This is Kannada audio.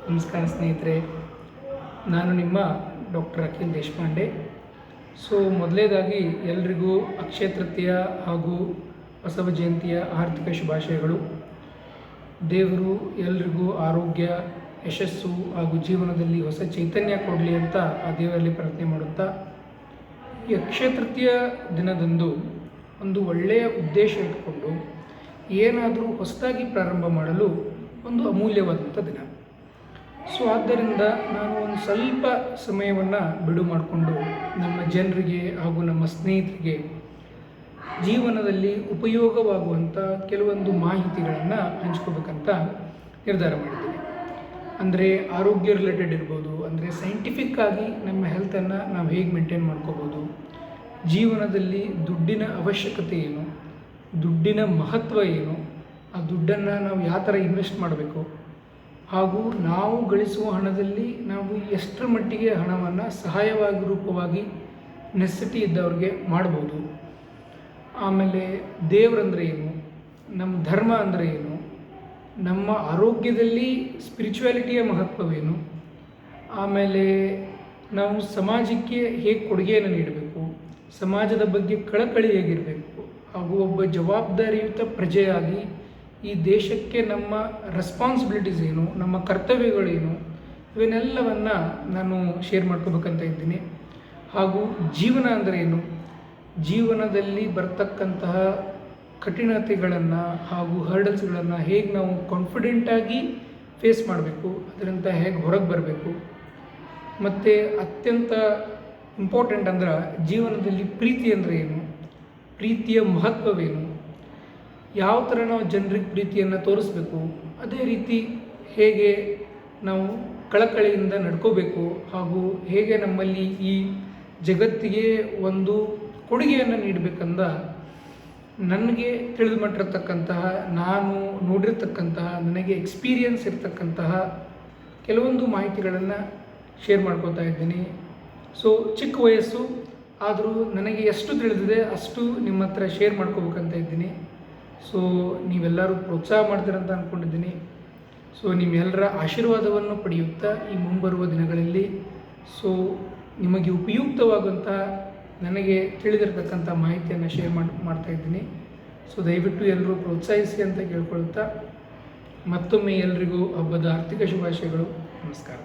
ನಮಸ್ಕಾರ ಸ್ನೇಹಿತರೆ, ನಾನು ನಿಮ್ಮ ಡಾಕ್ಟರ್ ಅಖಿಲ್ ದೇಶಪಾಂಡೆ. ಮೊದಲನೇದಾಗಿ ಎಲ್ರಿಗೂ ಅಕ್ಷಯ ತೃತೀಯ ಹಾಗೂ ಬಸವ ಜಯಂತಿಯ ಆರ್ಥಿಕ ಶುಭಾಶಯಗಳು. ದೇವರು ಎಲ್ರಿಗೂ ಆರೋಗ್ಯ, ಯಶಸ್ಸು ಹಾಗೂ ಜೀವನದಲ್ಲಿ ಹೊಸ ಚೈತನ್ಯ ಕೊಡಲಿ ಅಂತ ಆ ದೇವರಲ್ಲಿ ಪ್ರಾರ್ಥನೆ ಮಾಡುತ್ತಾ, ಈ ಅಕ್ಷಯ ತೃತೀಯ ದಿನದಂದು ಒಂದು ಒಳ್ಳೆಯ ಉದ್ದೇಶ ಇಟ್ಕೊಂಡು ಏನಾದರೂ ಹೊಸದಾಗಿ ಪ್ರಾರಂಭ ಮಾಡಲು ಒಂದು ಅಮೂಲ್ಯವಾದಂಥ ದಿನ. ಆದ್ದರಿಂದ ನಾನು ಒಂದು ಸ್ವಲ್ಪ ಸಮಯವನ್ನು ಬಿಡು ಮಾಡಿಕೊಂಡು ನಮ್ಮ ಜನರಿಗೆ ಹಾಗೂ ನಮ್ಮ ಸ್ನೇಹಿತರಿಗೆ ಜೀವನದಲ್ಲಿ ಉಪಯೋಗವಾಗುವಂಥ ಕೆಲವೊಂದು ಮಾಹಿತಿಗಳನ್ನು ಹಂಚ್ಕೋಬೇಕಂತ ನಿರ್ಧಾರ ಮಾಡಿದ್ದೀನಿ. ಅಂದರೆ ಆರೋಗ್ಯ ರಿಲೇಟೆಡ್ ಇರ್ಬೋದು, ಅಂದರೆ ಸೈಂಟಿಫಿಕ್ ಆಗಿ ನಮ್ಮ ಹೆಲ್ತನ್ನು ನಾವು ಹೇಗೆ ಮೇಂಟೈನ್ ಮಾಡ್ಕೋಬೋದು, ಜೀವನದಲ್ಲಿ ದುಡ್ಡಿನ ಅವಶ್ಯಕತೆ ಏನು, ದುಡ್ಡಿನ ಮಹತ್ವ ಏನು, ಆ ದುಡ್ಡನ್ನು ನಾವು ಯಾವ ಥರ ಇನ್ವೆಸ್ಟ್ ಮಾಡಬೇಕು, ಹಾಗೂ ನಾವು ಗಳಿಸುವ ಹಣದಲ್ಲಿ ನಾವು ಎಷ್ಟರ ಮಟ್ಟಿಗೆ ಹಣವನ್ನು ಸಹಾಯವಾಗಿ ರೂಪವಾಗಿ ನೆಸೆಸಿಟಿ ಇದ್ದವ್ರಿಗೆ ಮಾಡ್ಬೋದು. ಆಮೇಲೆ ದೇವರಂದರೆ ಏನು, ನಮ್ಮ ಧರ್ಮ ಅಂದರೆ ಏನು, ನಮ್ಮ ಆರೋಗ್ಯದಲ್ಲಿ ಸ್ಪಿರಿಚುವಾಲಿಟಿಯ ಮಹತ್ವವೇನು, ಆಮೇಲೆ ನಾವು ಸಮಾಜಕ್ಕೆ ಹೇಗೆ ಕೊಡುಗೆಯನ್ನು ನೀಡಬೇಕು, ಸಮಾಜದ ಬಗ್ಗೆ ಕಳಕಳಿ ಹೇಗಿರಬೇಕು, ಹಾಗೂ ಒಬ್ಬ ಜವಾಬ್ದಾರಿಯುತ ಪ್ರಜೆಯಾಗಿ ಈ ದೇಶಕ್ಕೆ ನಮ್ಮ ರೆಸ್ಪಾನ್ಸಿಬಿಲಿಟೀಸ್ ಏನು, ನಮ್ಮ ಕರ್ತವ್ಯಗಳೇನು, ಇವನ್ನೆಲ್ಲವನ್ನು ನಾನು ಶೇರ್ ಮಾಡ್ಕೋಬೇಕಂತ ಇದ್ದೀನಿ. ಹಾಗೂ ಜೀವನ ಅಂದರೆ ಏನು, ಜೀವನದಲ್ಲಿ ಬರ್ತಕ್ಕಂತಹ ಕಠಿಣತೆಗಳನ್ನು ಹಾಗೂ ಹರ್ಡಲ್ಸ್ಗಳನ್ನು ಹೇಗೆ ನಾವು ಕಾನ್ಫಿಡೆಂಟಾಗಿ ಫೇಸ್ ಮಾಡಬೇಕು, ಅದರಿಂದ ಹೇಗೆ ಹೊರಗೆ ಬರಬೇಕು, ಮತ್ತು ಅತ್ಯಂತ ಇಂಪಾರ್ಟೆಂಟ್ ಅಂದ್ರೆ ಜೀವನದಲ್ಲಿ ಪ್ರೀತಿ ಅಂದರೆ ಏನು, ಪ್ರೀತಿಯ ಮಹತ್ವವೇನು, ಯಾವ ಥರ ನಾವು ಜನರಿಗೆ ಪ್ರೀತಿಯನ್ನು ತೋರಿಸ್ಬೇಕು, ಅದೇ ರೀತಿ ಹೇಗೆ ನಾವು ಕಳಕಳಿಯಿಂದ ನಡ್ಕೋಬೇಕು, ಹಾಗೂ ಹೇಗೆ ನಮ್ಮಲ್ಲಿ ಈ ಜಗತ್ತಿಗೆ ಒಂದು ಕೊಡುಗೆಯನ್ನು ನೀಡಬೇಕಂದ ನನಗೆ ತಿಳಿದು ಮಟ್ಟಿರ್ತಕ್ಕಂತಹ, ನಾನು ನೋಡಿರ್ತಕ್ಕಂತಹ, ನನಗೆ ಎಕ್ಸ್ಪೀರಿಯನ್ಸ್ ಇರ್ತಕ್ಕಂತಹ ಕೆಲವೊಂದು ಮಾಹಿತಿಗಳನ್ನು ಶೇರ್ ಮಾಡ್ಕೋತಾ ಇದ್ದೀನಿ. ಚಿಕ್ಕ ವಯಸ್ಸು ಆದರೂ ನನಗೆ ಎಷ್ಟು ತಿಳಿದಿದೆ ಅಷ್ಟು ನಿಮ್ಮ ಹತ್ರ ಶೇರ್ ಮಾಡ್ಕೋಬೇಕಂತ ಇದ್ದೀನಿ. ನೀವೆಲ್ಲರೂ ಪ್ರೋತ್ಸಾಹ ಮಾಡ್ತೀರಂತ ಅಂದ್ಕೊಂಡಿದ್ದೀನಿ. ನಿಮ್ಮೆಲ್ಲರ ಆಶೀರ್ವಾದವನ್ನು ಪಡೆಯುತ್ತಾ ಈ ಮುಂಬರುವ ದಿನಗಳಲ್ಲಿ ನಿಮಗೆ ಉಪಯುಕ್ತವಾಗುವಂಥ ನನಗೆ ತಿಳಿದಿರ್ತಕ್ಕಂಥ ಮಾಹಿತಿಯನ್ನು ಶೇರ್ ಮಾಡ್ತಾಯಿದ್ದೀನಿ. ದಯವಿಟ್ಟು ಎಲ್ಲರೂ ಪ್ರೋತ್ಸಾಹಿಸಿ ಅಂತ ಕೇಳ್ಕೊಳ್ತಾ ಮತ್ತೊಮ್ಮೆ ಎಲ್ರಿಗೂ ಹಬ್ಬದ ಆರ್ಥಿಕ ಶುಭಾಶಯಗಳು. ನಮಸ್ಕಾರ.